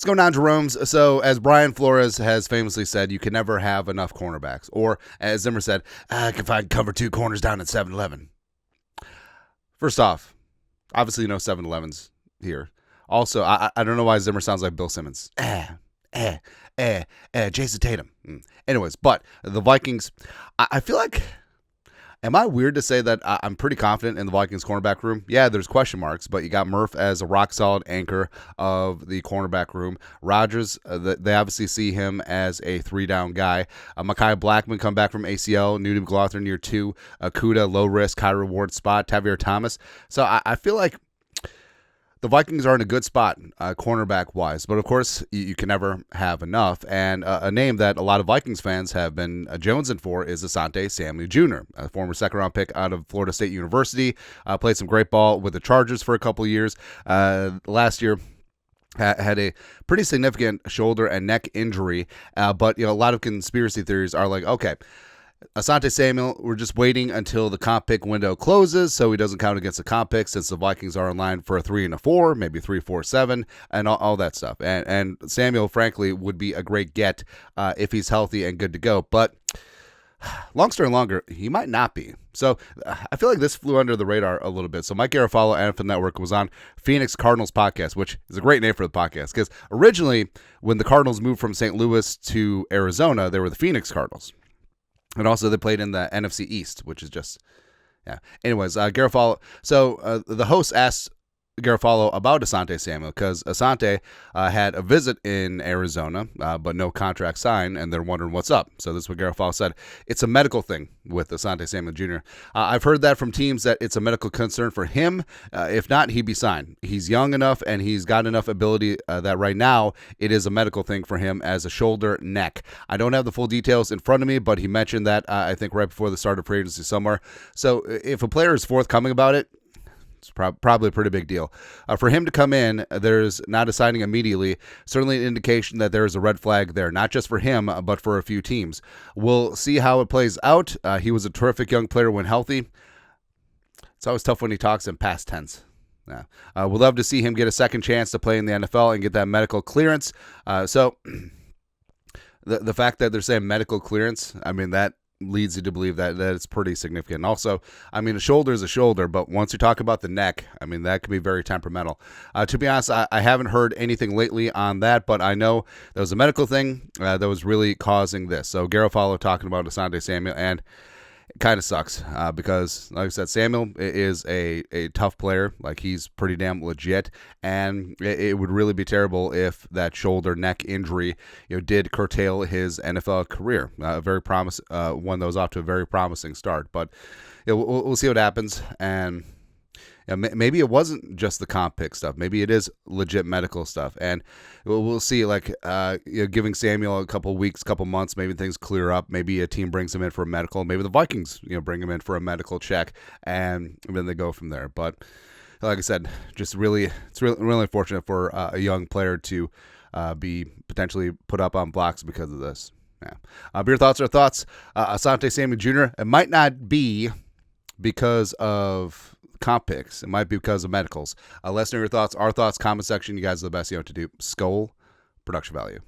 going on, Jerome's? So, as Brian Flores has famously said, you can never have enough cornerbacks. Or, as Zimmer said, I can find cover 2 corners down at 7-Eleven. First off, obviously no 7-Elevens here. Also, I don't know why Zimmer sounds like Bill Simmons. Jason Tatum. Anyways, but the Vikings, I feel like, am I weird to say that I'm pretty confident in the Vikings cornerback room? Yeah, there's question marks, but you got Murph as a rock-solid anchor of the cornerback room. Rodgers, they obviously see him as a 3-down guy. Mekhi Blackman come back from ACL. Newton McLaughlin year 2. Kuda, low-risk, high-reward spot. Tavier Thomas. So I feel like the Vikings are in a good spot, cornerback-wise, but of course, you can never have enough. And a name that a lot of Vikings fans have been jonesing for is Asante Samuel Jr., a former second-round pick out of Florida State University. Played some great ball with the Chargers for a couple of years. Last year, had a pretty significant shoulder and neck injury, but a lot of conspiracy theories are like, okay, Asante Samuel, we're just waiting until the comp pick window closes so he doesn't count against the comp pick, since the Vikings are in line for a 3 and a 4, maybe 3, 4, 7, and all that stuff. And Samuel, frankly, would be a great get if he's healthy and good to go. But long story longer, he might not be. So I feel like this flew under the radar a little bit. So Mike Garafolo of NFL Network was on Phoenix Cardinals podcast, which is a great name for the podcast, because originally when the Cardinals moved from St. Louis to Arizona, they were the Phoenix Cardinals. And also they played in the NFC East, which is just, yeah. Anyways, Garafolo. So the host asked Garafolo about Asante Samuel, because Asante had a visit in Arizona, but no contract signed, and they're wondering what's up. So this is what Garafolo said. It's a medical thing with Asante Samuel Jr. I've heard that from teams that it's a medical concern for him. If not, he'd be signed. He's young enough, and he's got enough ability that right now it is a medical thing for him as a shoulder neck. I don't have the full details in front of me, but he mentioned that I think right before the start of free agency somewhere. So if a player is forthcoming about it, it's probably a pretty big deal. For him to come in, there's not a signing immediately. Certainly an indication that there is a red flag there, not just for him, but for a few teams. We'll see how it plays out. He was a terrific young player when healthy. It's always tough when he talks in past tense. Yeah. We'd love to see him get a second chance to play in the NFL and get that medical clearance. So the fact that they're saying medical clearance, I mean, that leads you to believe that it's pretty significant. Also, I mean, a shoulder is a shoulder, but once you talk about the neck, I mean, that can be very temperamental. To be honest, I haven't heard anything lately on that, but I know there was a medical thing that was really causing this. So Garafolo talking about Asante Samuel, and it kind of sucks because, like I said, Samuel is a tough player. Like, he's pretty damn legit, and it would really be terrible if that shoulder neck injury, did curtail his NFL career. One that was off to a very promising start. But we'll see what happens, and maybe it wasn't just the comp pick stuff. Maybe it is legit medical stuff, and we'll see. Like, giving Samuel a couple weeks, couple months, maybe things clear up. Maybe a team brings him in for a medical. Maybe the Vikings, bring him in for a medical check, and then they go from there. But like I said, it's really unfortunate for a young player to be potentially put up on blocks because of this. Yeah. But your thoughts are thoughts. Asante Samuel Jr. It might not be because of comp picks. It might be because of medicals. Let us know your thoughts, our thoughts, comment section. You guys are the best. To do. Skull production value.